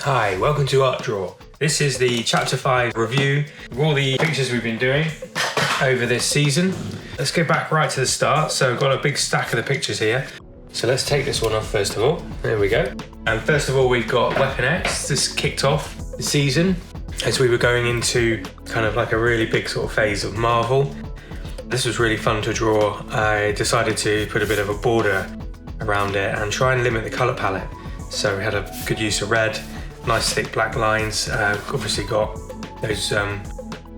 Hi, welcome to Art Draw. This is the Chapter 5 review of all the pictures we've been doing over this season. Let's go back right to the start. So I've got a big stack of the pictures here. So let's take this one off first of all. There we go. And first of all, we've got Weapon X. This kicked off the season as we were going into kind of like a really big sort of phase of Marvel. This was really fun to draw. I decided to put a bit of a border around it and try and limit the colour palette. So we had a good use of red, nice thick black lines. Obviously got those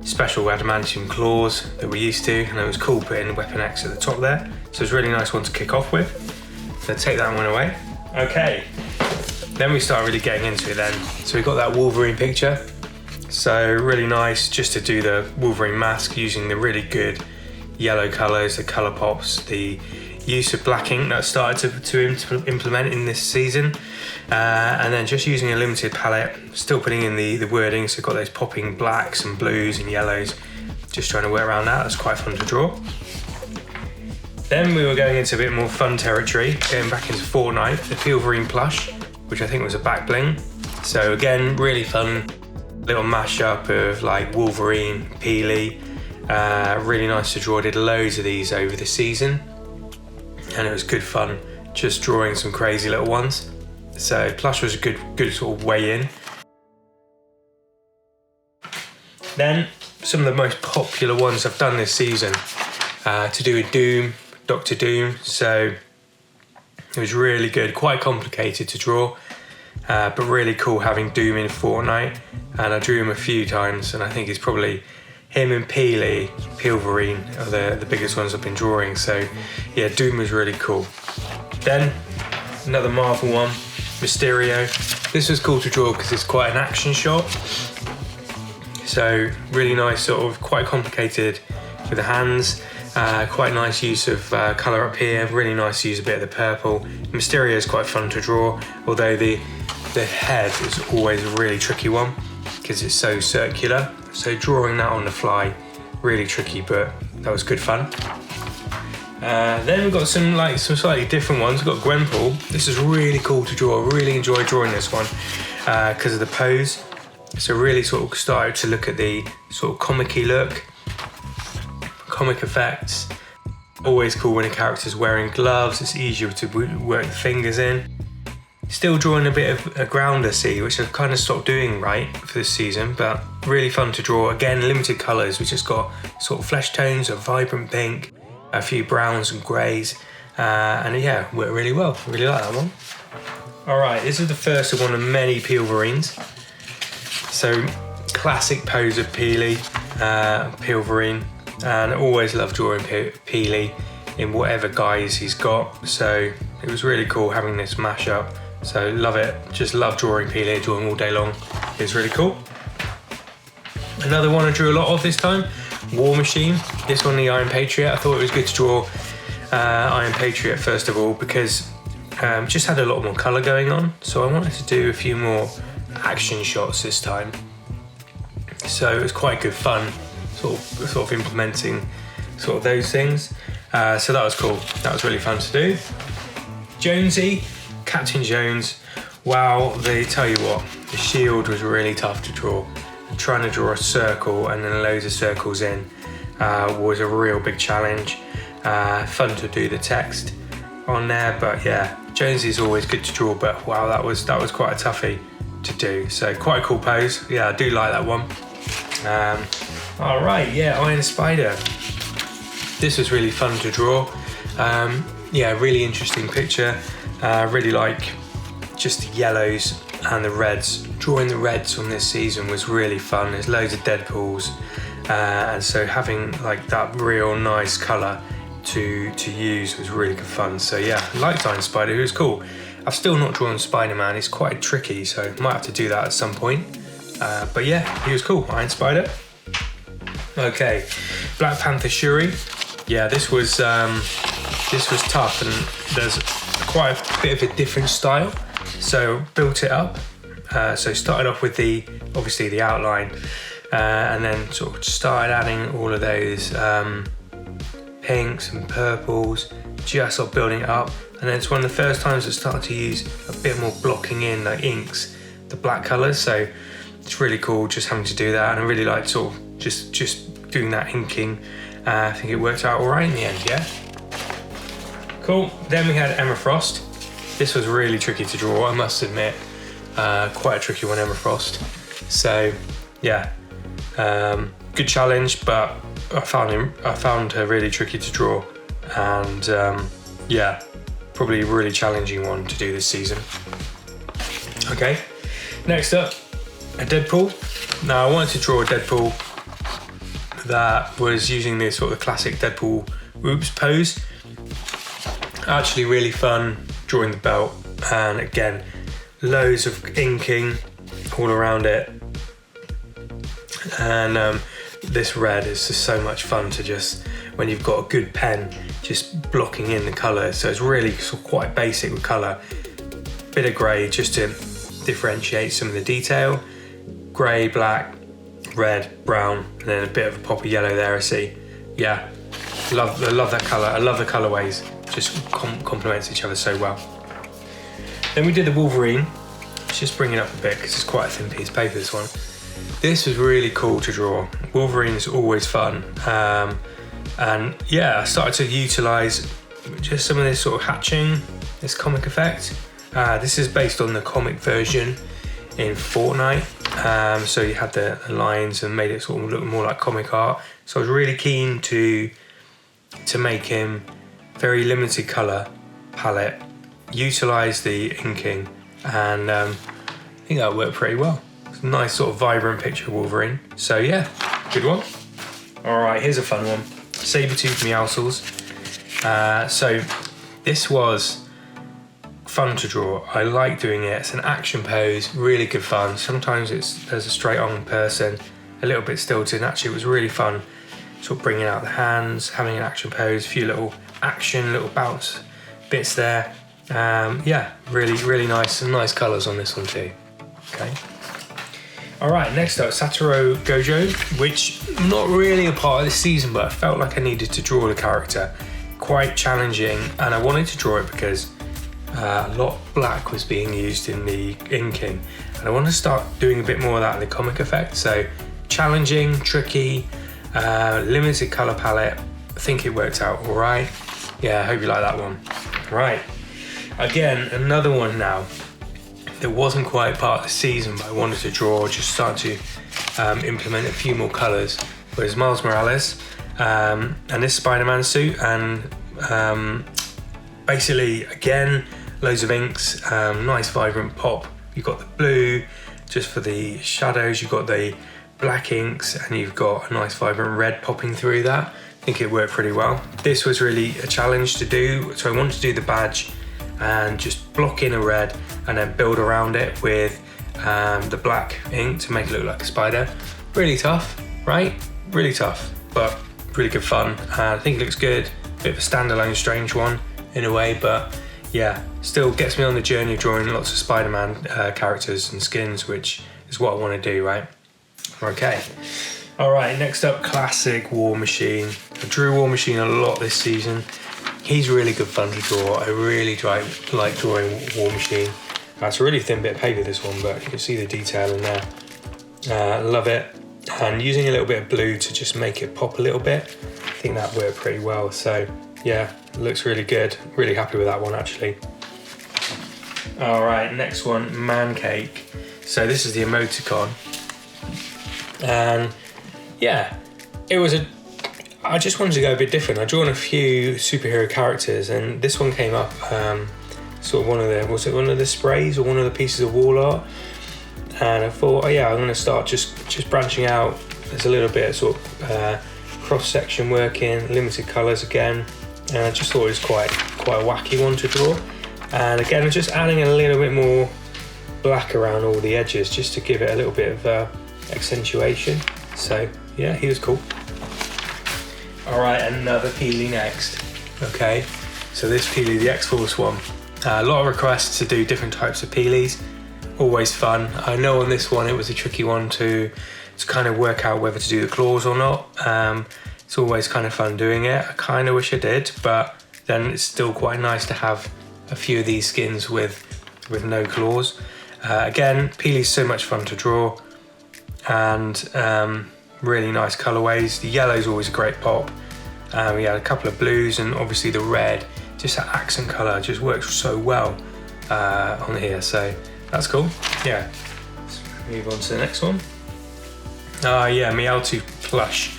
special adamantium claws that we're used to, and it was cool putting Weapon X at the top there. So it's a really nice one to kick off with. So take that one away. Okay, then we start really getting into it then. So we got that Wolverine picture. So really nice just to do the Wolverine mask using the really good yellow colours, the colour pops, the use of black ink that started to implement in this season, and then just using a limited palette, still putting in the wording, so got those popping blacks and blues and yellows, just trying to work around that. That's quite fun to draw. Then we were going into a bit more fun territory, going back into Fortnite, the Wolverine plush, which I think was a back bling. So again, really fun little mashup of like Wolverine, Peely, really nice to draw. I did loads of these over the season, and it was good fun just drawing some crazy little ones. So plush was a good sort of way in. Then some of the most popular ones I've done this season to do with Doom, Dr. Doom. So it was really good, quite complicated to draw, but really cool having Doom in Fortnite. And I drew him a few times, and I think it's probably him and Wolverine are the biggest ones I've been drawing. So yeah, Doom was really cool. Then another Marvel one, Mysterio. This was cool to draw because it's quite an action shot. So really nice, sort of quite complicated with the hands. Quite nice use of colour up here. Really nice to use a bit of the purple. Mysterio is quite fun to draw, although the head is always a really tricky one because it's so circular. So drawing that on the fly, really tricky, but that was good fun. Then we've got some slightly different ones. We've got Gwenpool. This is really cool to draw. I really enjoyed drawing this one because of the pose. So really sort of started to look at the sort of comic-y look, comic effects. Always cool when a character's wearing gloves. It's easier to work the fingers in. Still drawing a bit of a grounder sea, which I've kind of stopped doing right for this season, but really fun to draw. Again, limited colours. We just got sort of flesh tones, a vibrant pink, a few browns and greys, and yeah, worked really well. Really like that one. All right, this is the first of one of many Wolverines. So classic pose of Wolverine, and I always love drawing Peely in whatever guise he's got. So it was really cool having this mashup. So love it, just love drawing Peely, drawing all day long. It's really cool. Another one I drew a lot of this time, War Machine. This one, the Iron Patriot. I thought it was good to draw Iron Patriot first of all because just had a lot more colour going on. So I wanted to do a few more action shots this time. So it was quite good fun, sort of implementing sort of those things. So that was cool. That was really fun to do. Jonesy. Captain Jones, wow, they tell you what, the shield was really tough to draw. Trying to draw a circle and then loads of circles in was a real big challenge. Fun to do the text on there, but yeah, Jones is always good to draw, but wow, that was quite a toughie to do. So quite a cool pose. Yeah, I do like that one. All right, yeah, Iron Spider. This was really fun to draw. Yeah, really interesting picture. Really like just the yellows and the reds. Drawing the reds on this season was really fun. There's loads of Deadpools, and so having like that real nice colour to use was really good fun. So yeah, liked Iron Spider. It was cool. I've still not drawn Spider-Man. It's quite tricky, so might have to do that at some point. But yeah, he was cool. Iron Spider. Okay, Black Panther Shuri. Yeah, this was tough, and there's quite a bit of a different style, so built it up. So started off with obviously the outline, and then sort of started adding all of those pinks and purples, just sort of building it up. And then it's one of the first times I started to use a bit more blocking in, like inks, the black colours, so it's really cool just having to do that, and I really like sort of just doing that inking. I think it worked out all right in the end, yeah. Cool. Then we had Emma Frost. This was really tricky to draw, I must admit. Quite a tricky one, Emma Frost. So yeah, good challenge, but I found her really tricky to draw, and yeah, probably a really challenging one to do this season. Okay, next up, a Deadpool. Now I wanted to draw a Deadpool that was using this sort of classic Deadpool whoops pose. Actually really fun drawing the belt, and again, loads of inking all around it. And this red is just so much fun to just, when you've got a good pen, just blocking in the colour. So it's really sort of quite basic with colour. Bit of grey just to differentiate some of the detail. Grey, black, red, brown, and then a bit of a pop of yellow there, I see. Yeah, I love that colour. I love the colourways. Just complements each other so well. Then we did the Wolverine. Let's just bring it up a bit because it's quite a thin piece of paper, this one. This was really cool to draw. Wolverine is always fun. And yeah, I started to utilise just some of this sort of hatching, this comic effect. This is based on the comic version in Fortnite. So you had the lines and made it sort of look more like comic art. So I was really keen to make him very limited colour palette, utilise the inking, and I think that worked pretty well. It's a nice sort of vibrant picture of Wolverine. So yeah, good one. All right, here's a fun one. Saber-toothed Meowscles. So this was fun to draw. I like doing it. It's an action pose, really good fun. Sometimes there's a straight on person, a little bit stilted. Actually, it was really fun sort of bringing out the hands, having an action pose, a few little action, little bounce bits there. Yeah, really nice, some nice colours on this one too. Okay. All right, next up, Satoru Gojo, which not really a part of this season, but I felt like I needed to draw the character. Quite challenging, and I wanted to draw it because a lot of black was being used in the inking, and I want to start doing a bit more of that in the comic effect. So challenging, tricky, limited colour palette. I think it worked out all right. Yeah, I hope you like that one. Right, again, another one now that wasn't quite part of the season, but I wanted to draw, just start to implement a few more colours, was Miles Morales, and this Spider-Man suit, and basically, again, loads of inks, nice vibrant pop. You've got the blue, just for the shadows, you've got the black inks, and you've got a nice vibrant red popping through that. I think it worked pretty well. This was really a challenge to do, so I wanted to do the badge and just block in a red and then build around it with the black ink to make it look like a spider. Really tough, right? Really tough, but really good fun. I think it looks good. Bit of a standalone strange one in a way, but yeah, still gets me on the journey of drawing lots of Spider-Man characters and skins, which is what I want to do, right? Okay. All right, next up, classic War Machine. I drew War Machine a lot this season. He's really good fun to draw. I really like drawing War Machine. It's a really thin bit of paper, this one, but you can see the detail in there. Love it. And using a little bit of blue to just make it pop a little bit, I think that worked pretty well. So yeah, it looks really good. Really happy with that one, actually. All right, next one, Man Cake. So this is the emoticon. And yeah, I just wanted to go a bit different. I drawn a few superhero characters, and this one came up sort of was it one of the sprays or one of the pieces of wall art? And I thought, oh yeah, I'm going to start just branching out. There's a little bit of sort of cross-section working, limited colours again, and I just thought it was quite a wacky one to draw. And again, I'm just adding a little bit more black around all the edges just to give it a little bit of accentuation. So yeah, he was cool. All right, another Peely next. Okay, so this Peely, the X-Force one. A lot of requests to do different types of Peelys. Always fun. I know on this one it was a tricky one to kind of work out whether to do the claws or not. It's always kind of fun doing it. I kind of wish I did, but then it's still quite nice to have a few of these skins with no claws. Again, Peely's so much fun to draw, and really nice colorways. The yellow's always a great pop. We had a couple of blues, and obviously the red, just that accent color just works so well on here, so that's cool. Yeah, let's move on to the next one. Yeah, Meowth plush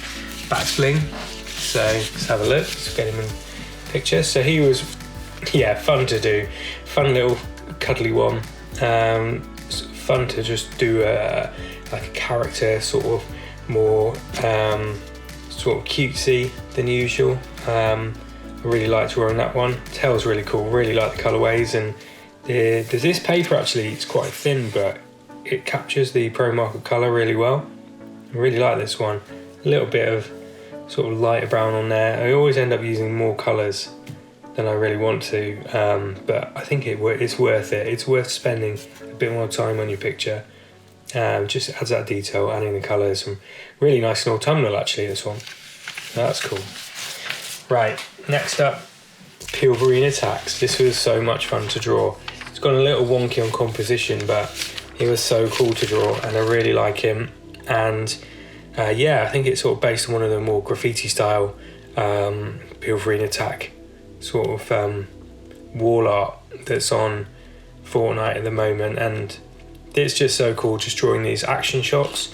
back bling. So let's have a look, let's get him in picture. So he was, yeah, fun to do, fun little cuddly one. Fun to just do like a character, sort of more sort of cutesy than usual. I really like drawing that one. Tail's really cool, really like the colorways, and there's this paper actually, it's quite thin, but it captures the Pro Marker color really well. I really like this one. A little bit of sort of lighter brown on there. I always end up using more colors than I really want to, but I think it's worth it. It's worth spending a bit more time on your picture. Just adds that detail, adding the colors. And really nice and autumnal actually, this one. That's cool. Right, next up, Pilverine Attacks. This was so much fun to draw. It's gone a little wonky on composition, but he was so cool to draw, and I really like him. And yeah, I think it's sort of based on one of the more graffiti style Pilverine Attack sort of wall art that's on Fortnite at the moment, and it's just so cool just drawing these action shots,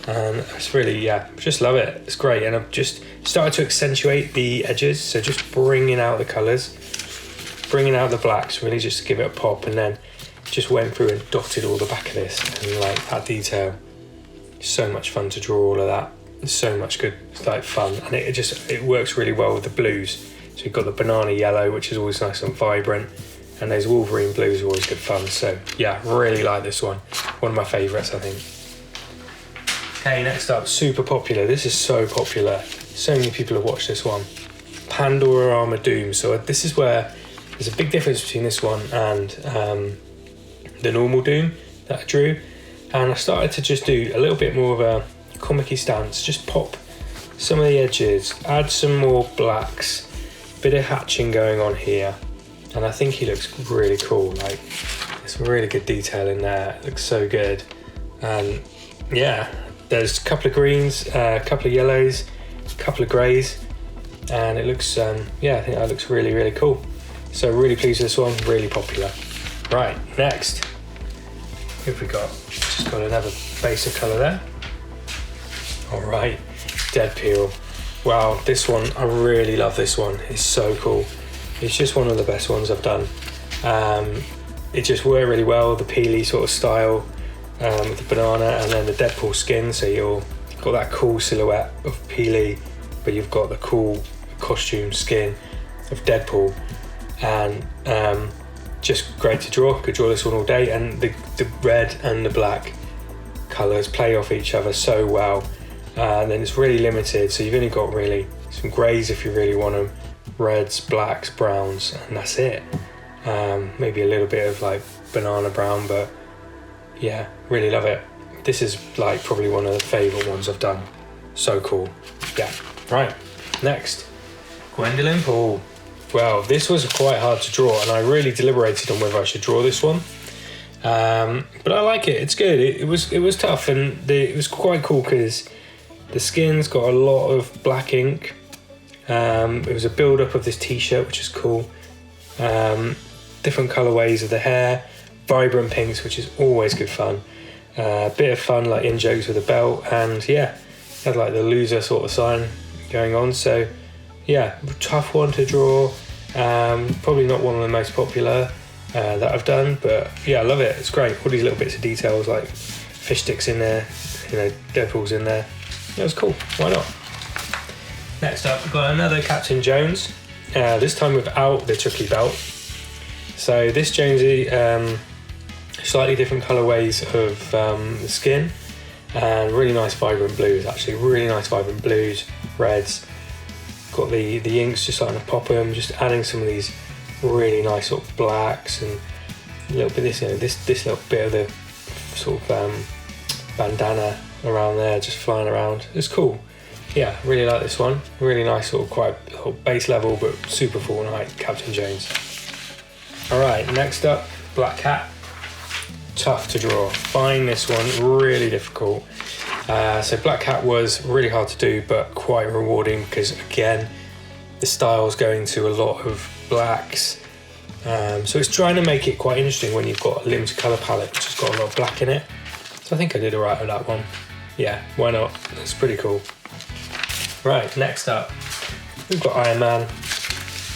and it's really, yeah, just love it. It's great, and I've just started to accentuate the edges, so just bringing out the colours, bringing out the blacks, really just to give it a pop, and then just went through and dotted all the back of this, and like that detail. So much fun to draw all of that. It's so much good, it's like fun, and it works really well with the blues. So you've got the banana yellow, which is always nice and vibrant, and those Wolverine blues are always good fun. So yeah, really like this one. One of my favourites, I think. Okay, next up, super popular. This is so popular. So many people have watched this one. Pandora Armor Doom. So this is where there's a big difference between this one and the normal Doom that I drew. And I started to just do a little bit more of a comic-y stance, just pop some of the edges, add some more blacks, bit of hatching going on here, and I think he looks really cool. Like, there's some really good detail in there, it looks so good. And yeah, there's a couple of greens, a couple of yellows, a couple of greys, and it looks, yeah, I think that looks really, really cool. So really pleased with this one, really popular. Right, next. Who have we got? Just got another base of colour there. All right, Dead Peel. Wow, this one, I really love this one. It's so cool. It's just one of the best ones I've done. It just worked really well, the peely sort of style with the banana, and then the Deadpool skin. So you've got that cool silhouette of Peely, but you've got the cool costume skin of Deadpool, and just great to draw. Could draw this one all day, and the red and the black colours play off each other so well. And then it's really limited, so you've only got really some greys if you really want them, reds, blacks, browns, and that's it. Maybe a little bit of like banana brown, but yeah, really love it. This is like probably one of the favourite ones I've done. So cool. Yeah, right, next. Gwendolyn Poole. Well, this was quite hard to draw, and I really deliberated on whether I should draw this one. But I like it, it's good. It was tough, and it was quite cool because the skin's got a lot of black ink. It was a build-up of this t-shirt, which is cool. Different colourways of the hair, vibrant pinks, which is always good fun. A bit of fun, like in-jokes with a belt, and yeah, had like the loser sort of sign going on. So yeah, tough one to draw. Probably not one of the most popular that I've done, but yeah, I love it. It's great. All these little bits of details, like fish sticks in there, Deadpool's in there. It was cool. Why not? Next up, we've got another Captain Jones. This time without the Chucky belt. So this Jonesy, slightly different colourways of the skin, and really nice vibrant blues. Actually, really nice vibrant blues, reds. Got the inks just starting to pop them. Just adding some of these really nice sort of blacks, and a little bit of this little bit of the sort of bandana around there, just flying around. It's cool. Yeah, really like this one. Really nice sort of quite base level, but super Fortnite Captain Jones. All right, next up, Black Cat. tough to draw. Find this one really difficult. So Black Cat was really hard to do, but quite rewarding because again, the style's going to a lot of blacks. So it's trying to make it quite interesting when you've got a limited colour palette which has got a lot of black in it. So I think I did alright with that one. Yeah, why not? It's pretty cool. Right, next up, we've got Iron Man.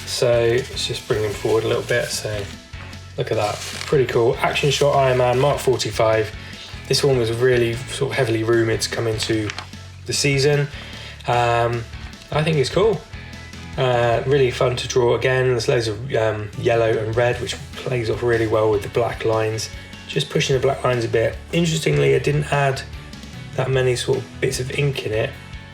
So let's just bring him forward a little bit. So look at that, pretty cool. Action shot Iron Man, Mark 45. This one was really sort of heavily rumoured to come into the season. I think it's cool. Really fun to draw again. There's loads of yellow and red, which plays off really well with the black lines. Just pushing the black lines a bit. Interestingly, I didn't add that many sort of bits of ink in it,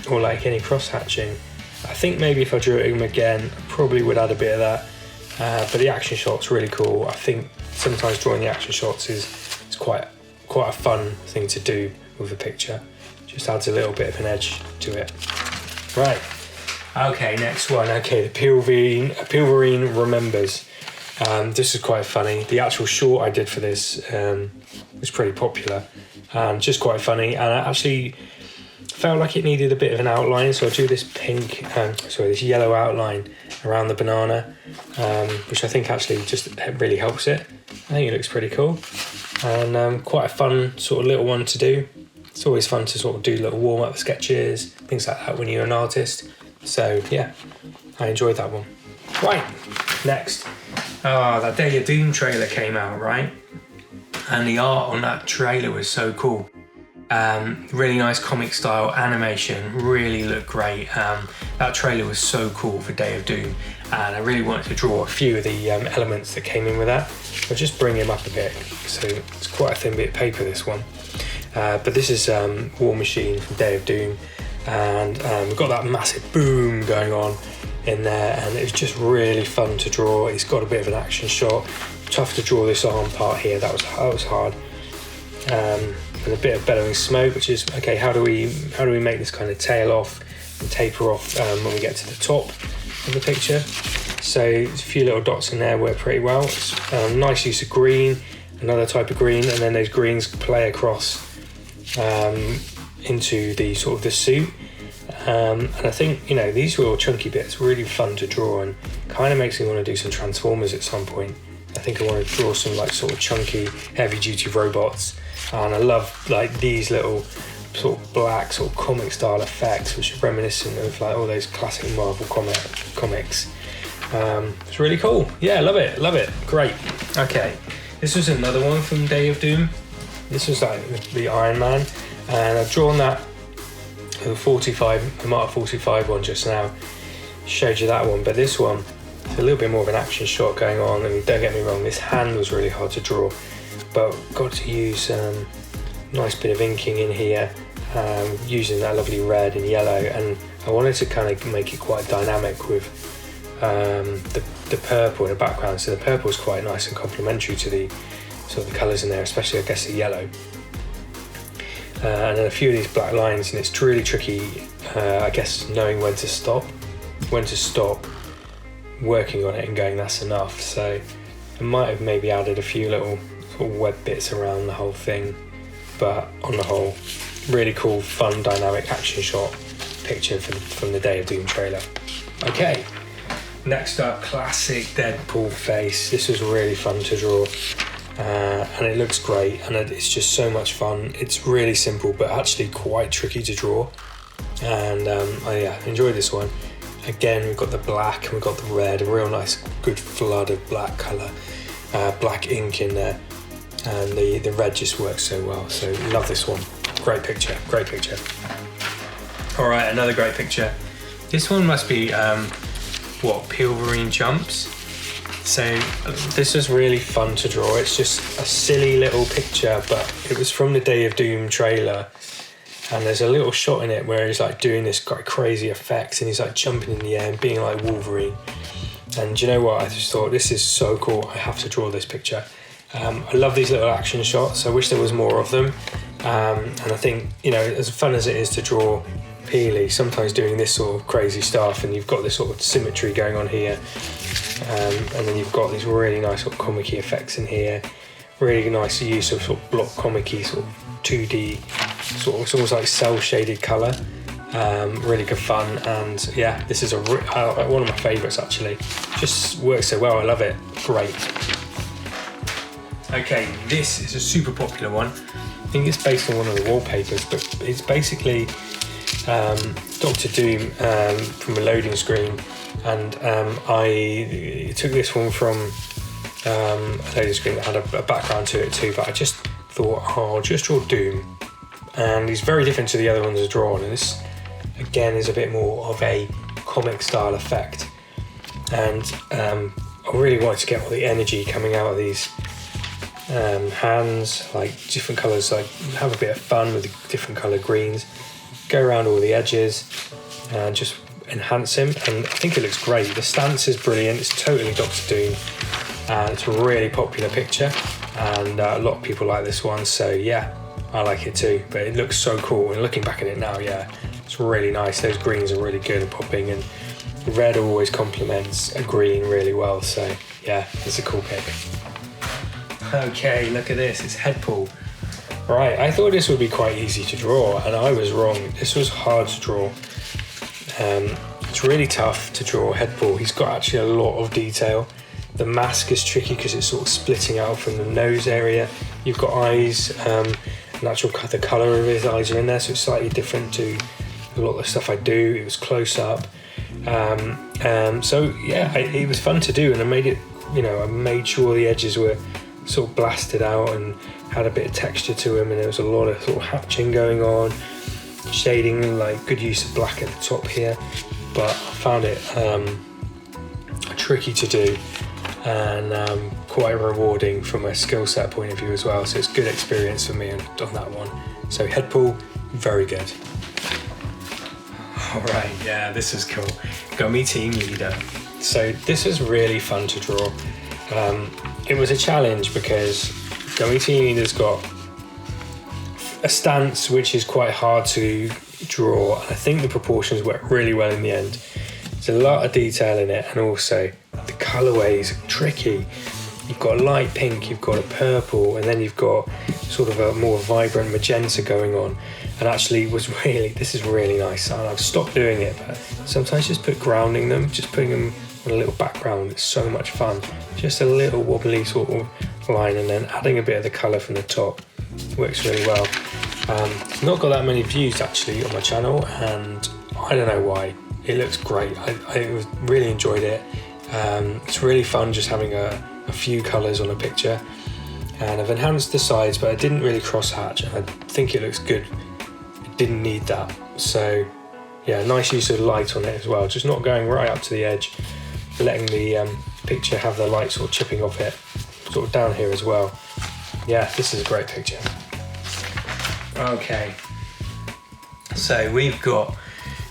or like any cross hatching. I think maybe if I drew him again, I probably would add a bit of that. But the action shot's really cool. I think sometimes drawing the action shots is quite a fun thing to do with a picture. Just adds a little bit of an edge to it. Right. Okay, next one. Okay, the Pilverine Remembers. This is quite funny. The actual short I did for this was pretty popular. Just quite funny, and I actually felt like it needed a bit of an outline, so I drew this this yellow outline around the banana, which I think actually just really helps it. I think it looks pretty cool, and quite a fun sort of little one to do. It's always fun to sort of do little warm-up sketches, things like that when you're an artist. So yeah, I enjoyed that one. Right, next. That Day of Doom trailer came out, right? And the art on that trailer was so cool. Really nice comic style animation, really looked great. That trailer was so cool for Day of Doom, and I really wanted to draw a few of the elements that came in with that. I'll just bring him up a bit. So it's quite a thin bit of paper, this one. But this is War Machine from Day of Doom, and we've got that massive boom going on in there, and it was just really fun to draw. He's got a bit of an action shot. Tough to draw this arm part here. That was hard. And a bit of bellowing smoke, which is okay. How do we make this kind of tail off and taper off when we get to the top of the picture? So a few little dots in there work pretty well. It's nice use of green, another type of green, and then those greens play across into the sort of the suit. And I think, these real chunky bits really fun to draw, and kind of makes me want to do some Transformers at some point. I think I want to draw some like sort of chunky, heavy-duty robots, and I love like these little sort of black sort of comic style effects, which are reminiscent of like all those classic Marvel comics. It's really cool. Yeah, love it. Great. Okay, this was another one from Day of Doom. This was like the Iron Man, and I've drawn that. The Mark 45 one just now, showed you that one, but this one, it's a little bit more of an action shot going on. And don't get me wrong, this hand was really hard to draw, but got to use nice bit of inking in here, using that lovely red and yellow, and I wanted to kind of make it quite dynamic with the purple in the background. So the purple is quite nice and complementary to the sort of the colours in there, especially I guess the yellow. And then a few of these black lines, and it's really tricky, I guess, knowing when to stop, working on it and going, that's enough. So I might have maybe added a few little sort of web bits around the whole thing, but on the whole, really cool, fun, dynamic action shot picture from the Day of Doom trailer. Okay, next up, classic Deadpool face. This was really fun to draw. And it looks great, and it's just so much fun. It's really simple, but actually quite tricky to draw. And I enjoyed this one. Again, we've got the black and we've got the red, a real nice, good flood of black colour, black ink in there, and the red just works so well. So love this one. Great picture. All right, another great picture. This one must be Pilverine Jumps. So this was really fun to draw. It's just a silly little picture, but it was from the Day of Doom trailer, and there's a little shot in it where he's like doing this quite crazy effects, and he's like jumping in the air and being like Wolverine. And you know what, I just thought, this is so cool, I have to draw this picture. I love these little action shots. I wish there was more of them, and I think, as fun as it is to draw Peely, sometimes doing this sort of crazy stuff, and you've got this sort of symmetry going on here, and then you've got these really nice sort of comic-y effects in here, Really nice use of sort of block comic-y sort of 2D, sort of, it's almost like cell shaded colour. Really good fun, and yeah, this is one of my favourites actually. Just works so well, I love it. Great. Okay, this is a super popular one. I think it's based on one of the wallpapers, but it's basically Doctor Doom from a loading screen, and I took this one from a loading screen that had a background to it too, but I just thought, oh, I'll just draw Doom, and he's very different to the other ones I've drawn, and this again is a bit more of a comic style effect, and I really wanted to get all the energy coming out of these hands, like different colours, like have a bit of fun with the different colour greens, go around all the edges and just enhance him, and I think it looks great. The stance is brilliant, it's totally Doctor Doom, and it's a really popular picture, and a lot of people like this one, so yeah, I like it too, but it looks so cool, and looking back at it now, yeah, it's really nice. Those greens are really good at popping, and red always complements a green really well, so yeah, it's a cool pick. Okay, look at this, it's Headpool. Right, I thought this would be quite easy to draw, and I was wrong. This was hard to draw. It's really tough to draw Headpool. He's got actually a lot of detail. The mask is tricky because it's sort of splitting out from the nose area. You've got eyes, the colour of his eyes are in there, so it's slightly different to a lot of the stuff I do. It was close up. So yeah, it was fun to do, and I made it, I made sure the edges were sort of blasted out and had a bit of texture to them, and there was a lot of sort of hatching going on, shading, like good use of black at the top here, but I found it tricky to do, and quite rewarding from a skill set point of view as well, so it's a good experience for me on that one. So Headpool, very good. Alright, yeah, this is cool. Gummy Team Leader. So this was really fun to draw. It was a challenge because Gummy Team Leader's got a stance which is quite hard to draw, and I think the proportions work really well in the end. There's a lot of detail in it, and also the colourways are tricky. You've got a light pink, you've got a purple, and then you've got sort of a more vibrant magenta going on. And actually this is really nice, and I've stopped doing it, but sometimes just grounding them, just putting them on a little background, it's so much fun. Just a little wobbly sort of line, and then adding a bit of the colour from the top works really well. Not got that many views actually on my channel, and I don't know why. It looks great. I really enjoyed it. It's really fun just having a few colours on a picture, and I've enhanced the sides, but I didn't really cross hatch, and I think it looks good. It didn't need that, so yeah, nice use of light on it as well, just not going right up to the edge, letting the picture have the light sort of chipping off it, sort of down here as well. Yeah, this is a great picture. Okay, so we've got,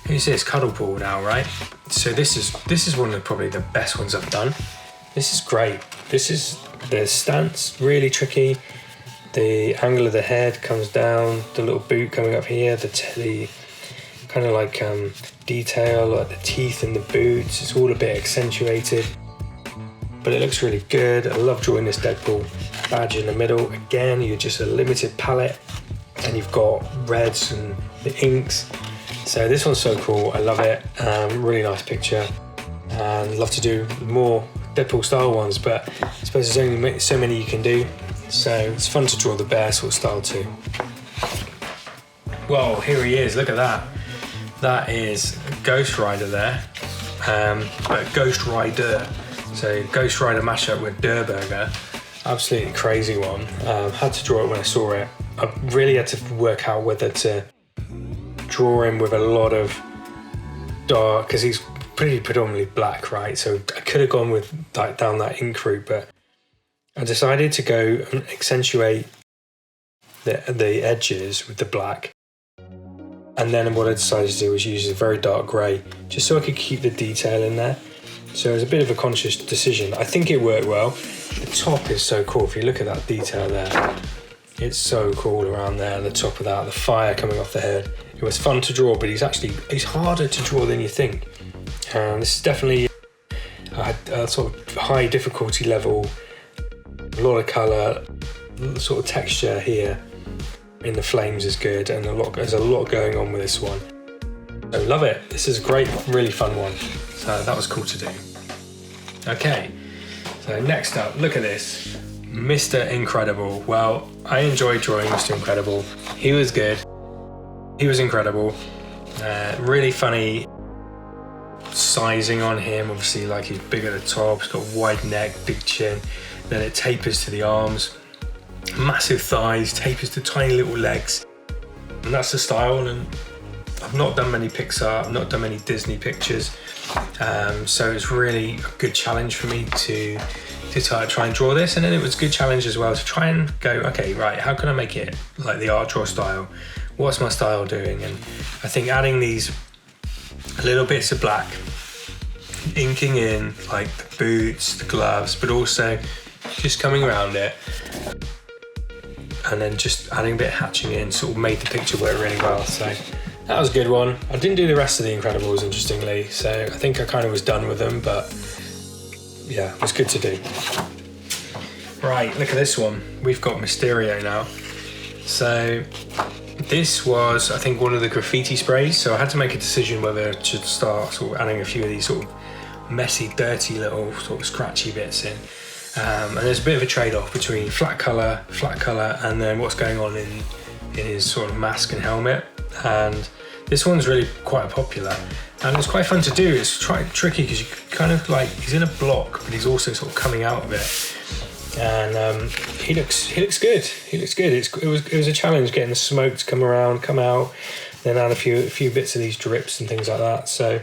who's this? Cuddleball now, right? So this is one of probably the best ones I've done. This is great. This is the stance, really tricky. The angle of the head comes down, the little boot coming up here, the kind of like detail, like the teeth in the boots. It's all a bit accentuated, but it looks really good. I love drawing this Deadpool badge in the middle. Again, you're just a limited palette, and you've got reds and the inks. So this one's so cool. I love it. Really nice picture, and love to do more Deadpool style ones, but I suppose there's only so many you can do. So it's fun to draw the bear sort of style too. Well, here he is. Look at that. That is Ghost Rider there, but Ghost Rider. So Ghost Rider mashup with Durburger. Absolutely crazy one. Had to draw it when I saw it. I really had to work out whether to draw him with a lot of dark, because he's pretty predominantly black, right? So I could have gone with like down that ink route, but I decided to go and accentuate the edges with the black. And then what I decided to do was use a very dark grey, just so I could keep the detail in there. So it was a bit of a conscious decision. I think it worked well. The top is so cool. If you look at that detail there, it's so cool around there. The top of that, the fire coming off the head. It was fun to draw, but he's harder to draw than you think. And this is definitely a sort of high difficulty level, a lot of colour, The sort of texture here in the flames is good, and there's a lot going on with this one. So love it. This is a great, really fun one. So that was cool to do. Okay, so next up, look at this. Mr. Incredible. Well, I enjoyed drawing Mr. Incredible. He was good. He was incredible. Really funny sizing on him. Obviously, like, he's big at the top, he's got a wide neck, big chin. Then it tapers to the arms. Massive thighs, tapers to tiny little legs. And that's the style. And I've not done many Pixar, I've not done many Disney pictures. So it's really a good challenge for me to try and draw this. And then it was a good challenge as well to try and go, okay, right, how can I make it like the art draw style? What's my style doing? And I think adding these little bits of black, inking in like the boots, the gloves, but also just coming around it, and then just adding a bit of hatching in, sort of made the picture work really well. So that was a good one. I didn't do the rest of the Incredibles, interestingly, so I think I kind of was done with them, but yeah, it was good to do. Right, look at this one. We've got Mysterio now. So this was, I think, one of the graffiti sprays, so I had to make a decision whether I should start sort of adding a few of these sort of messy, dirty little sort of scratchy bits in. And there's a bit of a trade-off between flat colour, and then what's going on in his sort of mask and helmet. And this one's really quite popular, and it's quite fun to do. It's quite tricky because you kind of like, he's in a block, but he's also sort of coming out of it. And he looks good. He looks good. It was a challenge getting the smoke to come out, then add a few bits of these drips and things like that. So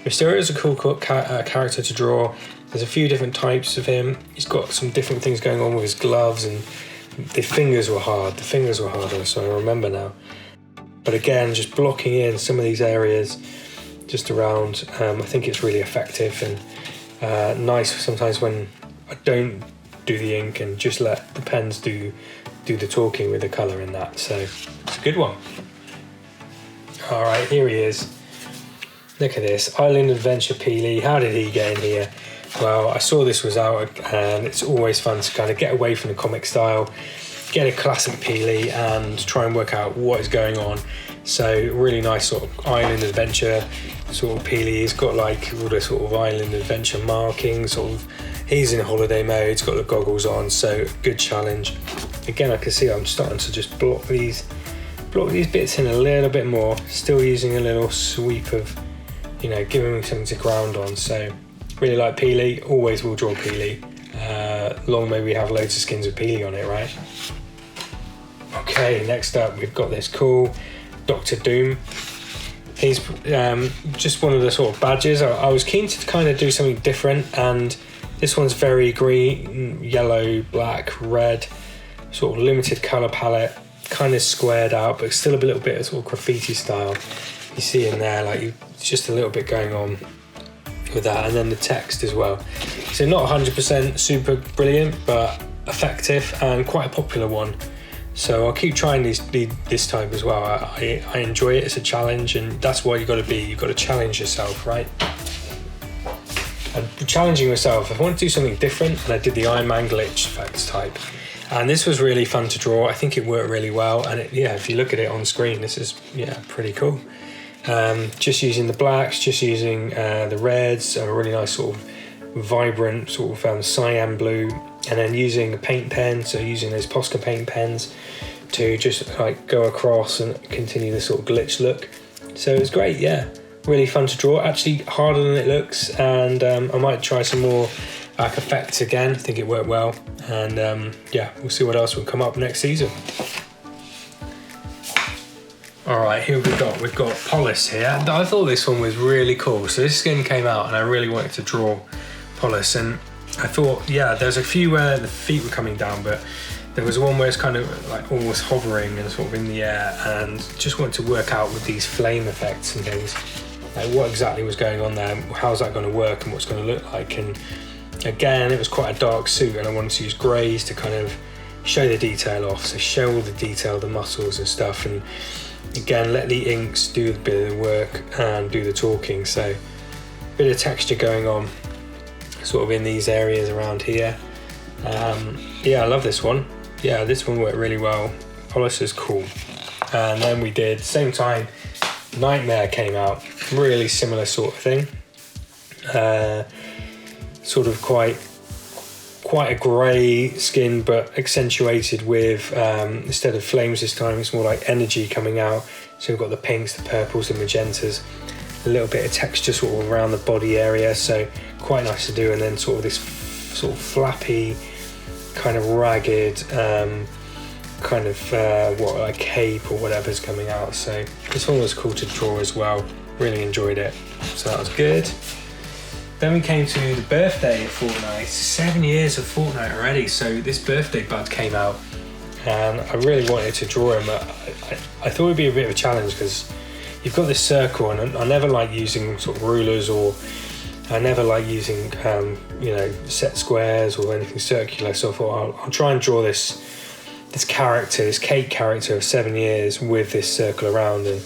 Mysterio is a cool character to draw. There's a few different types of him. He's got some different things going on with his gloves, and the fingers were hard. The fingers were harder, so I remember now. But again, just blocking in some of these areas just around, I think it's really effective and nice sometimes when I don't do the ink and just let the pens do the talking with the colour in that. So it's a good one. All right, here he is. Look at this, Island Adventure Peely. How did he get in here? Well, I saw this was out, and it's always fun to kind of get away from the comic style, get a classic Peely and try and work out what is going on. So really nice sort of island adventure sort of Peely. He's got like all the sort of island adventure markings, sort of, he's in holiday mode, he's got the goggles on, so good challenge. Again, I can see I'm starting to just block these bits in a little bit more, still using a little sweep of, you know, giving me something to ground on. So really like Peely, always will draw Peely. Long may we have loads of skins with Peely on it, right? Okay, next up we've got this cool Dr. Doom. He's just one of the sort of badges. I was keen to kind of do something different, and this one's very green, yellow, black, red, sort of limited colour palette, kind of squared out, but still a little bit of sort of graffiti style. You see in there, like, just a little bit going on with that, and then the text as well. So not 100% super brilliant, but effective and quite a popular one. So I'll keep trying this type as well. I enjoy it. It's a challenge, and that's what you've got to be. You've got to challenge yourself, right? And challenging myself, I want to do something different, and I did the Iron Man glitch effects type. And this was really fun to draw. I think it worked really well, and if you look at it on screen, this is pretty cool. Just using the blacks, just using the reds, a really nice sort of vibrant sort of cyan blue, and then using a paint pen, so using those Posca paint pens to just like go across and continue the sort of glitch look. So it was great, yeah, really fun to draw, actually harder than it looks, and I might try some more like effects again. I think it worked well, and we'll see what else will come up next season. All right, here we've got Polis here. I thought this one was really cool. So this skin came out, and I really wanted to draw Polis, and I thought, there's a few where the feet were coming down, but there was one where it's kind of like almost hovering and sort of in the air, and just wanted to work out with these flame effects and things, like what exactly was going on there, how's that going to work and what's going to look like. And again, it was quite a dark suit, and I wanted to use greys to kind of show the detail off, so show all the detail, the muscles and stuff, and again, let the inks do a bit of the work and do the talking. So a bit of texture going on sort of in these areas around here. I love this one. yeah, this one worked really well. Hollister's cool. And then we did, same time, Nightmare came out. Really similar sort of thing. Sort of quite a grey skin, but accentuated with, instead of flames this time, it's more like energy coming out. So we've got the pinks, the purples, the magentas, a little bit of texture sort of around the body area, so quite nice to do. And then sort of this sort of flappy, kind of ragged, kind of a cape or whatever's coming out. So this one was cool to draw as well. Really enjoyed it. So that was good. Then we came to the birthday of Fortnite. 7 years of Fortnite already. So this birthday bud came out, and I really wanted to draw him. I thought it'd be a bit of a challenge because you've got this circle, and I never like using sort of rulers, or I never like using set squares or anything circular. So I thought I'll try and draw this character, this cake character of 7 years with this circle around, and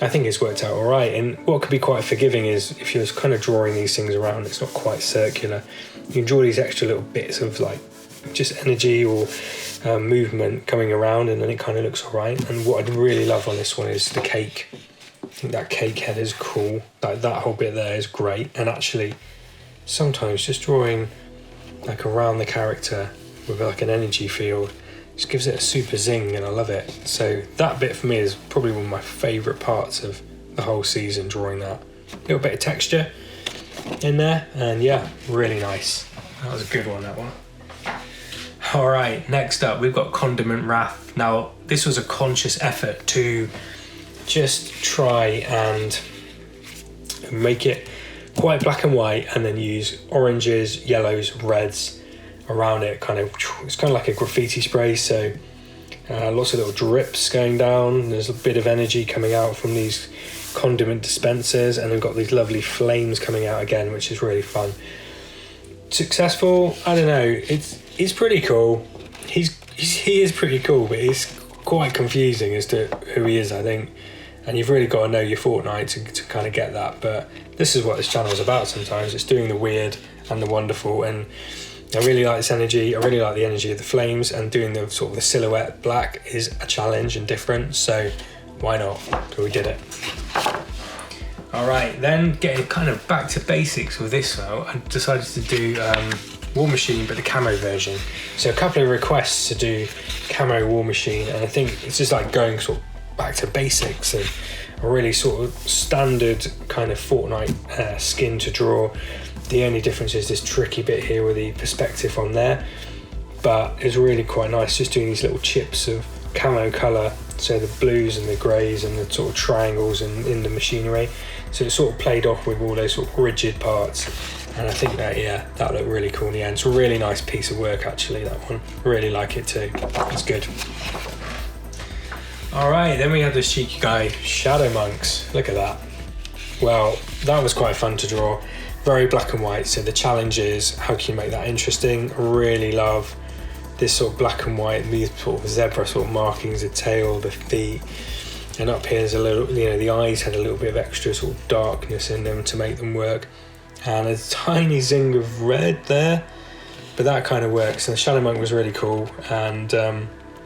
I think it's worked out all right. And what could be quite forgiving is if you're kind of drawing these things around, it's not quite circular. You can draw these extra little bits of like just energy or movement coming around, and then it kind of looks all right. And what I'd really love on this one is the cake. I think that cake head is cool. Like that whole bit there is great. And actually, sometimes just drawing like around the character with like an energy field just gives it a super zing, and I love it. So that bit for me is probably one of my favourite parts of the whole season, drawing that. A little bit of texture in there, and yeah, really nice. That was a good one, that one. All right, next up, we've got Condiment Wrath. Now, this was a conscious effort to just try and make it quite black and white, and then use oranges, yellows, reds around it. It's kind of like a graffiti spray, so lots of little drips going down. There's a bit of energy coming out from these condiment dispensers, and we've got these lovely flames coming out again, which is really fun. Successful? I don't know. It's pretty cool. He is pretty cool, but it's quite confusing as to who he is, I think. And you've really got to know your Fortnite to kind of get that. But this is what this channel is about sometimes. It's doing the weird and the wonderful, and I really like this energy. I really like the energy of the flames, and doing the sort of the silhouette black is a challenge and different, so why not? So we did it. All right, then getting kind of back to basics with this though, I decided to do War Machine, but the camo version. So a couple of requests to do camo War Machine, and I think it's just like going sort of back to basics and a really sort of standard kind of Fortnite skin to draw. The only difference is this tricky bit here with the perspective on there, but it's really quite nice just doing these little chips of camo colour, so the blues and the greys and the sort of triangles in the machinery. So it sort of played off with all those sort of rigid parts, and I think that, yeah, that looked really cool in the end. It's a really nice piece of work actually, that one. Really like it too, it's good. All right, then we have this cheeky guy, Shadow Monks. Look at that. Well, that was quite fun to draw. Very black and white, so the challenge is how can you make that interesting. I really love this sort of black and white, these sort of zebra sort of markings, the tail, the feet, and up here there's a little, the eyes had a little bit of extra sort of darkness in them to make them work, and a tiny zing of red there, but that kind of works. And the Shadow Monk was really cool, and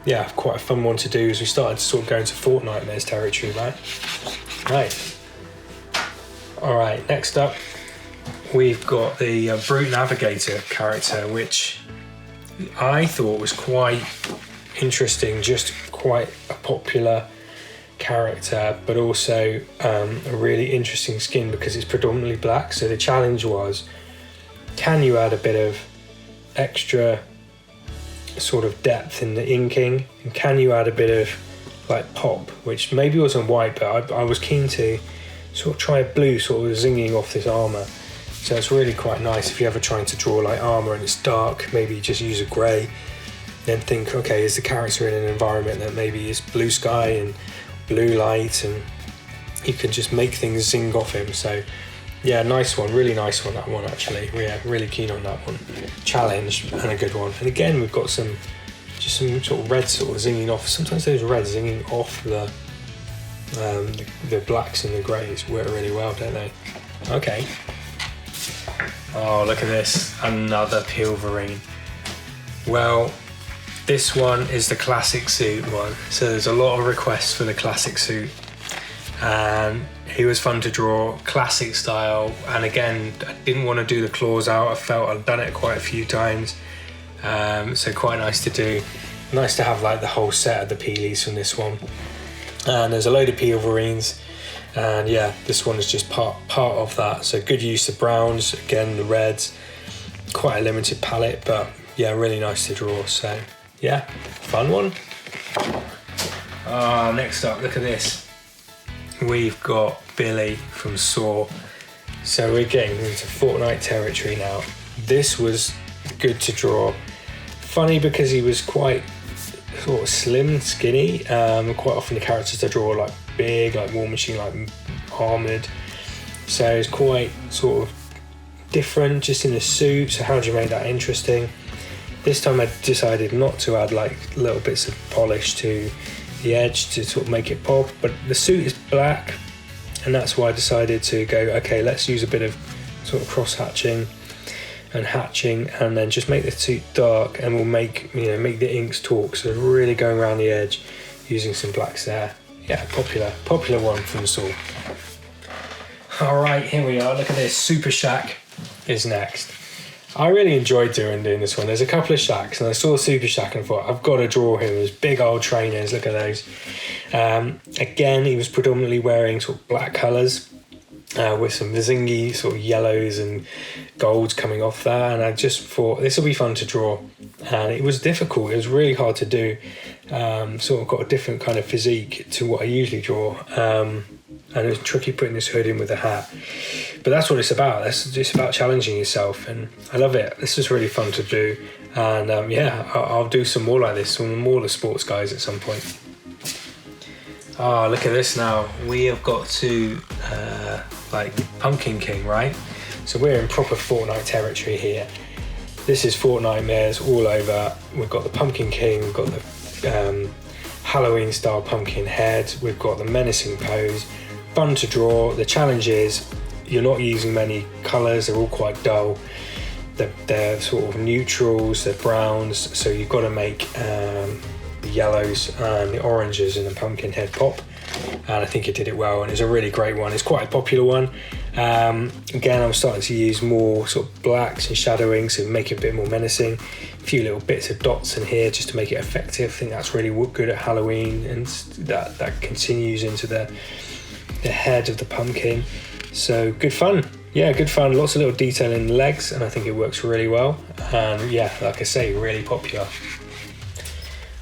yeah, quite a fun one to do as we started to sort of go into Fortnite territory, right? Right. All right, next up, we've got the Brute Navigator character, which I thought was quite interesting, just quite a popular character, but also a really interesting skin because it's predominantly black. So the challenge was, can you add a bit of extra sort of depth in the inking, and can you add a bit of like pop, which maybe wasn't white, but I was keen to sort of try a blue sort of zinging off this armour. So it's really quite nice if you're ever trying to draw like armour and it's dark, maybe just use a grey, then think, okay, is the character in an environment that maybe is blue sky and blue light, and you can just make things zing off him. So yeah, nice one, really nice one, that one actually. Yeah, really keen on that one. Challenge and a good one. And again, we've got some sort of red sort of zinging off. Sometimes those reds zinging off the blacks and the greys work really well, don't they? Okay. Oh, look at this, another Pilverine. Well, This one is the classic suit one. So there's a lot of requests for the classic suit. And he was fun to draw, classic style. And again, I didn't want to do the claws out. I felt I'd done it quite a few times. So quite nice to do. Nice to have like the whole set of the Peelies from this one. And there's a load of Wolverines. And yeah, this one is just part of that. So good use of browns, again the reds. Quite a limited palette, but yeah, really nice to draw. So yeah, fun one. Next up, look at this. We've got Billy from Saw. So we're getting into Fortnite territory now. This was good to draw. Funny because he was quite sort of slim, skinny. Quite often the characters I draw are like big, like War Machine, like armoured. So it's quite sort of different just in the suit. So how do you make that interesting? This time I decided not to add like little bits of polish to the edge to sort of make it pop, but the suit is black, and that's why I decided to go, okay, let's use a bit of sort of cross hatching and hatching, and then just make the suit dark, and we'll make the inks talk. So really going around the edge using some blacks there. Yeah, popular one from the Saw. All right, here we are. Look at this. Super Shaq is next. I really enjoyed doing this one. There's a couple of Shaqs, and I saw Super Shaq and I thought, I've got to draw him. There's big old trainers, look at those. Again, he was predominantly wearing sort of black colours with some zingy sort of yellows and golds coming off that, and I just thought this will be fun to draw. And it was difficult, it was really hard to do. Sort of got a different kind of physique to what I usually draw. And it was tricky putting this hood in with a hat. But that's what it's about. It's just about challenging yourself, and I love it. This is really fun to do. And yeah, I'll do some more like this, some more of the sports guys at some point. Look at this now. We have got to like Pumpkin King, right? So we're in proper Fortnite territory here. This is Fortnite Mares all over. We've got the Pumpkin King, we've got the Halloween style pumpkin head, we've got the menacing pose. Fun to draw. The challenge is you're not using many colours, they're all quite dull. They're sort of neutrals, they're browns, so you've got to make the yellows and the oranges in the pumpkin head pop. And I think it did it well, and it's a really great one. It's quite a popular one. Again, I'm starting to use more sort of blacks and shadowing, so make it a bit more menacing. A few little bits of dots in here just to make it effective. I think that's really good at Halloween, and that continues into the head of the pumpkin. So good fun. Yeah, good fun. Lots of little detail in the legs, and I think it works really well. And yeah, like I say, really popular.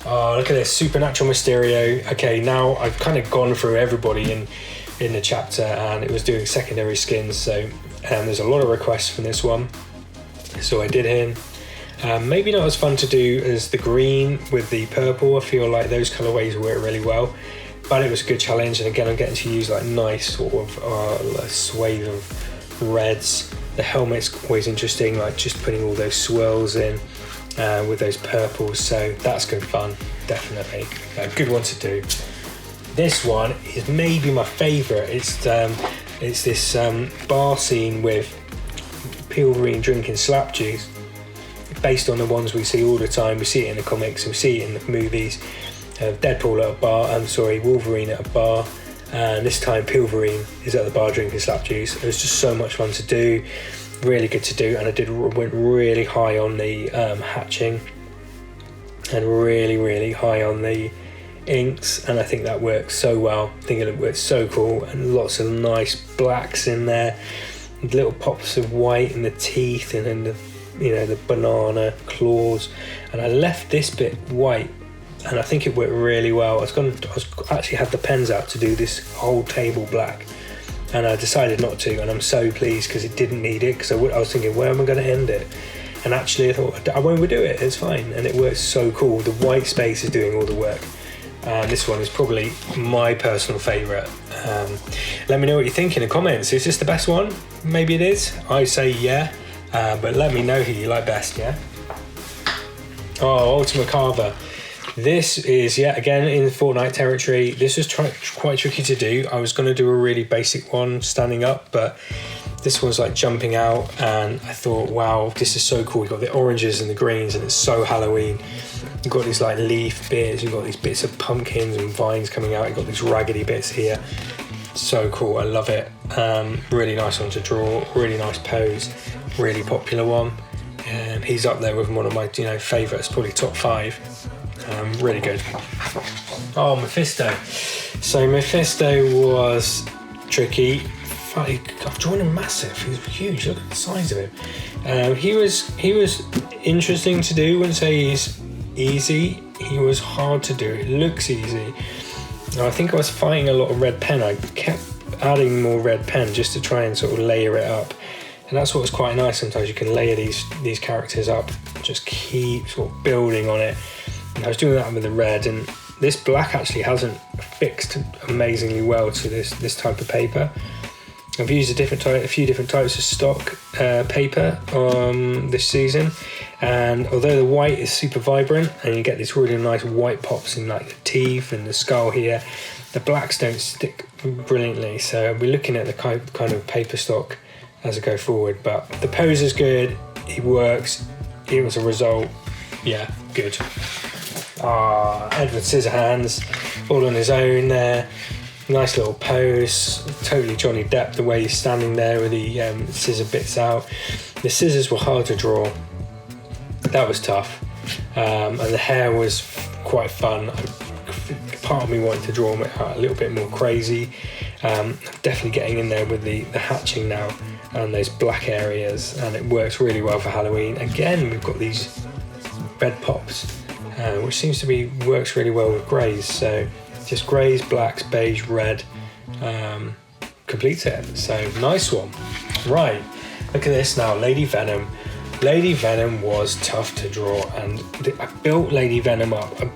Look at this, Supernatural Mysterio. Okay, now I've kind of gone through everybody in the chapter, and it was doing secondary skins, so there's a lot of requests from this one. So I did him. Maybe not as fun to do as the green with the purple. I feel like those colorways work really well, but it was a good challenge. And again, I'm getting to use like nice sort of a swathe of reds. The helmet's always interesting, like just putting all those swirls in with those purples. So that's good fun, definitely. A good one to do. This one is maybe my favourite. It's this bar scene with Wolverine drinking slap juice, based on the ones we see all the time. We see it in the comics, we see it in the movies. Deadpool at a bar, Wolverine at a bar, and this time Wolverine is at the bar drinking slap juice. It was just so much fun to do, really good to do, and I went really high on the hatching and really high on the inks, and I think that works so well. I think it works so cool, and lots of nice blacks in there, little pops of white in the teeth, and then the banana claws. And I left this bit white, and I think it worked really well. I actually had the pens out to do this whole table black, and I decided not to, and I'm so pleased because it didn't need it, because I was thinking, where am I going to end it? And actually I thought, I won't redo it, it's fine, and it works so cool. The white space is doing all the work. This one is probably my personal favourite. Let me know what you think in the comments. Is this the best one? Maybe it is. I say yeah, but let me know who you like best, yeah? Ultimate Carver. This is, yeah, again in Fortnite territory. This was quite tricky to do. I was going to do a really basic one, standing up, but this one's like jumping out, and I thought, wow, this is so cool. You've got the oranges and the greens, and it's so Halloween. You've got these like leaf bits, you've got these bits of pumpkins and vines coming out, you've got these raggedy bits here. So cool, I love it. Really nice one to draw, really nice pose, really popular one. He's up there with one of my favourites, probably top 5. Really good. Oh, Mephisto. So Mephisto was tricky. I've drawn him massive. He's huge. Look at the size of him. He was interesting to do. I wouldn't say he's easy. He was hard to do. It looks easy. I think I was fighting a lot of red pen. I kept adding more red pen just to try and sort of layer it up. And that's what was quite nice. Sometimes you can layer these characters up, just keep sort of building on it. And I was doing that with the red, and this black actually hasn't fixed amazingly well to this type of paper. I've used a few different types of stock paper this season, and although the white is super vibrant and you get these really nice white pops in like the teeth and the skull here, the blacks don't stick brilliantly. So I'll be looking at the kind of paper stock as I go forward. But the pose is good, it works, it was a result, yeah, good. Edward Scissorhands, all on his own there. Nice little pose, totally Johnny Depp the way he's standing there with the scissor bits out. The scissors were hard to draw, that was tough, and the hair was quite fun. Part of me wanted to draw it out a little bit more crazy. Definitely getting in there with the hatching now and those black areas, and it works really well for Halloween. Again, we've got these red pops, which seems to works really well with greys. So just greys, blacks, beige, red, completes it. So nice one. Right, look at this now, Lady Venom. Lady Venom was tough to draw, and I built Lady Venom up. I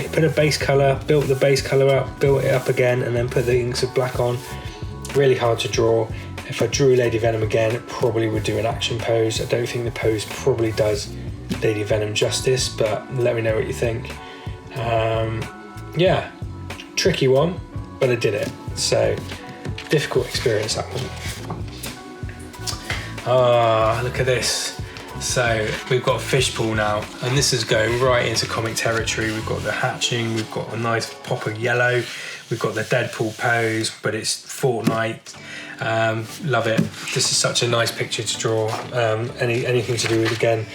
put a base colour, built the base colour up, built it up again, and then put the inks of black on. Really hard to draw. If I drew Lady Venom again, it probably would do an action pose. I don't think the pose probably does Lady Venom justice, but let me know what you think. Yeah, tricky one, but I did it. So, difficult experience, that one. Look at this. So we've got a fishbowl now, and this is going right into comic territory. We've got the hatching, we've got a nice pop of yellow, we've got the Deadpool pose, but it's Fortnite. Love it. This is such a nice picture to draw. Anything to do with, again,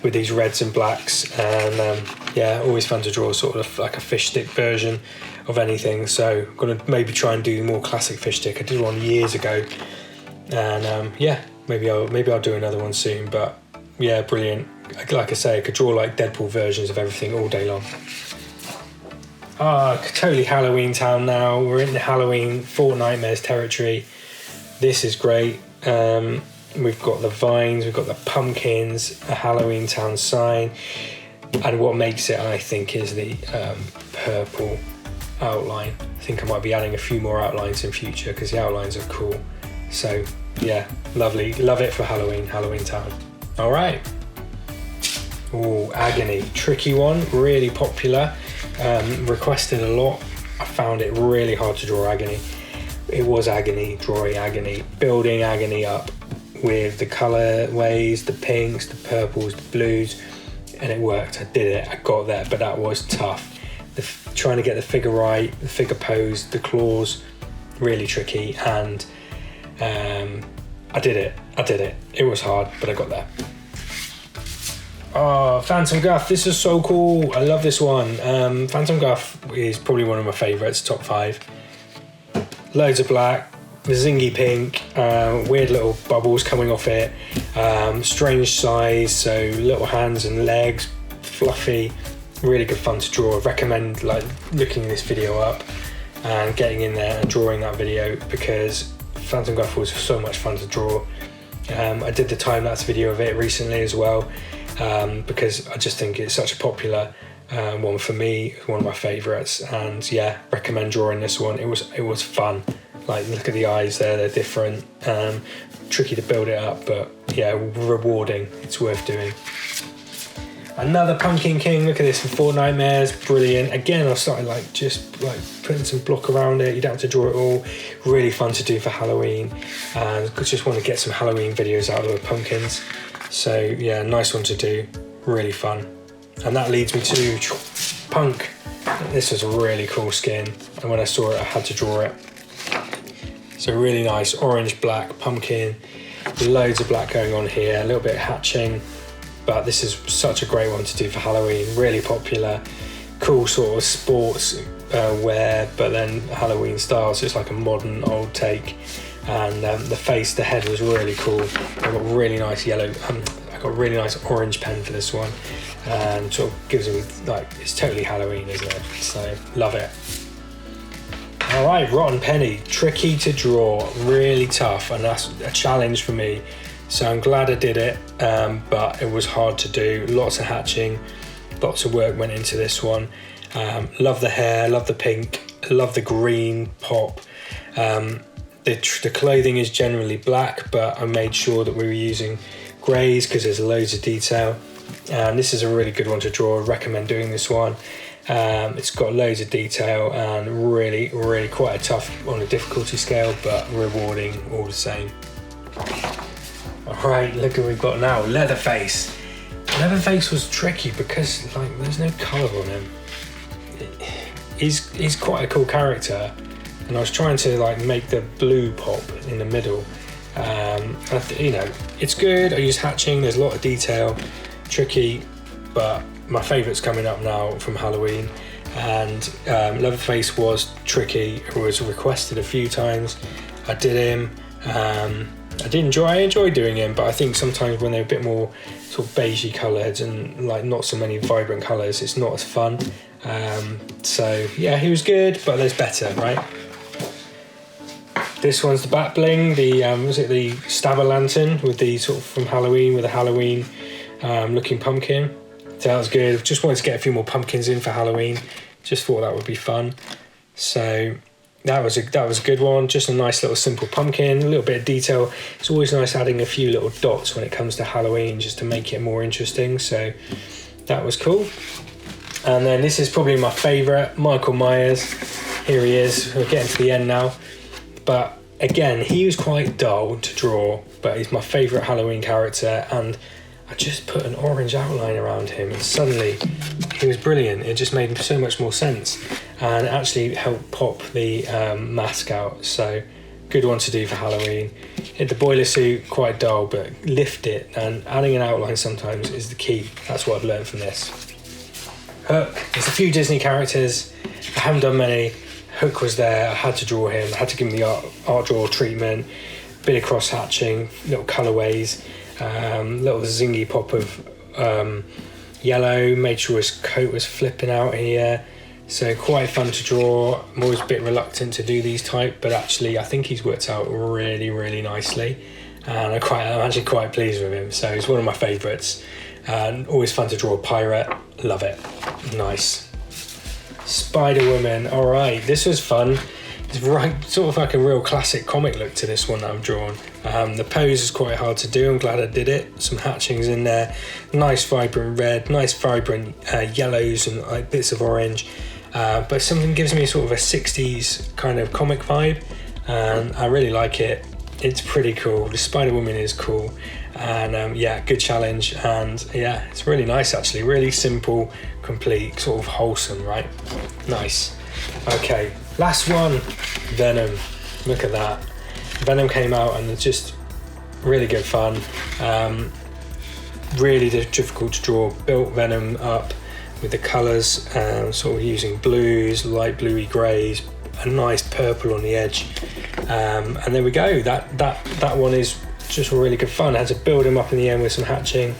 with these reds and blacks, and yeah, always fun to draw sort of like a fish stick version of anything. So I'm gonna maybe try and do more classic fish stick. I did one years ago, and yeah, maybe I'll do another one soon. But yeah, brilliant. Like I say, I could draw like Deadpool versions of everything all day long. Totally Halloween town now. We're in the Halloween Fortnitemares territory. This is great. We've got the vines, we've got the pumpkins, a Halloween town sign, and what makes it, I think, is the purple outline. I think I might be adding a few more outlines in future because the outlines are cool. So yeah, lovely. Love it for Halloween town. All right. Oh, Agony. Tricky one, really popular. Requested a lot. I found it really hard to draw Agony. It was Agony, drawing Agony, building Agony up with the colorways, the pinks, the purples, the blues, and it worked. I did it, I got there, but that was tough. Trying to get the figure right, the figure pose, the claws, really tricky, and I did it. It was hard, but I got there. Oh, Phantom Guff, this is so cool. I love this one. Phantom Guff is probably one of my favourites, top 5. Loads of black, zingy pink, weird little bubbles coming off it, strange size, so little hands and legs, fluffy, really good fun to draw. I recommend like looking this video up and getting in there and drawing that video because Phantom Guff was so much fun to draw. I did the time-lapse video of it recently as well because I just think it's such a popular one for me, one of my favourites, and yeah, recommend drawing this one. It was fun. Like, look at the eyes there, they're different, tricky to build it up, but yeah, rewarding. It's worth doing. Another Pumpkin King, look at this for Fortnitemares, brilliant. Again, I started just putting some block around it. You don't have to draw it all. Really fun to do for Halloween, and just want to get some Halloween videos out of the pumpkins. So yeah, nice one to do, really fun. And that leads me to Punk. This was a really cool skin, and when I saw it I had to draw it. So really nice orange black pumpkin, loads of black going on here, a little bit hatching, but this is such a great one to do for Halloween. Really popular, cool sort of sports wear, but then Halloween style, so it's like a modern old take. And the head was really cool. I got really nice yellow, I got a really nice orange pen for this one, and sort of gives me like, it's totally Halloween, isn't it? So love it. All right, Rotten Penny, tricky to draw, really tough, and that's a challenge for me. So I'm glad I did it, but it was hard to do. Lots of hatching, lots of work went into this one. Love the hair, love the pink, love the green pop. The clothing is generally black, but I made sure that we were using greys because there's loads of detail. And this is a really good one to draw. I recommend doing this one. It's got loads of detail and really, really quite a tough on a difficulty scale, but rewarding all the same. All right, look what we've got now. Leatherface. Leatherface was tricky because like there's no colour on him. He's quite a cool character, and I was trying to like make the blue pop in the middle. You know, it's good. I use hatching. There's a lot of detail. Tricky, but my favourite's coming up now from Halloween, and Leatherface was tricky. It was requested a few times. I did him. I enjoy doing him, but I think sometimes when they're a bit more sort of beigey coloured and like not so many vibrant colours, it's not as fun. So yeah, he was good, but there's better, right? This one's the Bat Bling, the was it the Stabber Lantern with the sort of from Halloween with a Halloween looking pumpkin. So that was good. Just wanted to get a few more pumpkins in for Halloween. Just thought that would be fun. So that was a good one. Just a nice little simple pumpkin, a little bit of detail. It's always nice adding a few little dots when it comes to Halloween just to make it more interesting. So that was cool. And then this is probably my favourite, Michael Myers. Here he is. We're getting to the end now. But again, he was quite dull to draw, but he's my favourite Halloween character, and I just put an orange outline around him and suddenly he was brilliant. It just made so much more sense and actually helped pop the mask out. So good one to do for Halloween. Hit the boiler suit, quite dull, but lift it, and adding an outline sometimes is the key. That's what I've learned from this. Hook, there's a few Disney characters. I haven't done many. Hook was there, I had to draw him, I had to give him the art draw treatment, bit of cross hatching, little colourways, little zingy pop of yellow, made sure his coat was flipping out here. So quite fun to draw. I'm always a bit reluctant to do these type, but actually I think he's worked out really, really nicely. And I'm actually quite pleased with him. So he's one of my favourites. And always fun to draw a pirate, love it, nice. Spider-Woman, all right, this was fun. It's right, sort of like a real classic comic look to this one that I've drawn. The pose is quite hard to do, I'm glad I did it. Some hatchings in there, nice vibrant red, nice vibrant yellows and like bits of orange. But something gives me sort of a 60s kind of comic vibe, and I really like it. It's pretty cool. The Spider-Woman is cool, and yeah, good challenge, and yeah, it's really nice actually. Really simple, complete, sort of wholesome, right? Nice. Okay, last one, Venom. Look at that. Venom came out and it's just really good fun. Really difficult to draw. Built Venom up with the colours, sort of using blues, light bluey greys, a nice purple on the edge, and there we go. That one is just really good fun. I had to build him up in the end with some hatching,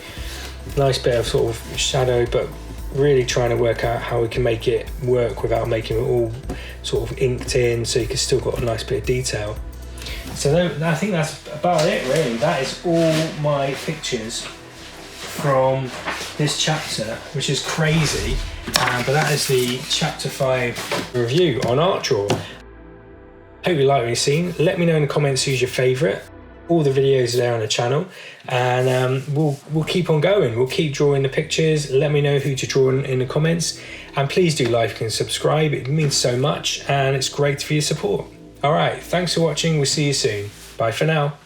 nice bit of sort of shadow, but really trying to work out how we can make it work without making it all sort of inked in, so you can still got a nice bit of detail. So I think that's about it really. That is all my pictures from this chapter, which is crazy, but that is the chapter 5 review on Art Draw. Hope you like what you've seen. Let me know in the comments who's your favourite. All the videos are there on the channel, and we'll keep on going. We'll keep drawing the pictures. Let me know who to draw in the comments, and please do like and subscribe. It means so much, and it's great for your support. All right, thanks for watching. We'll see you soon. Bye for now.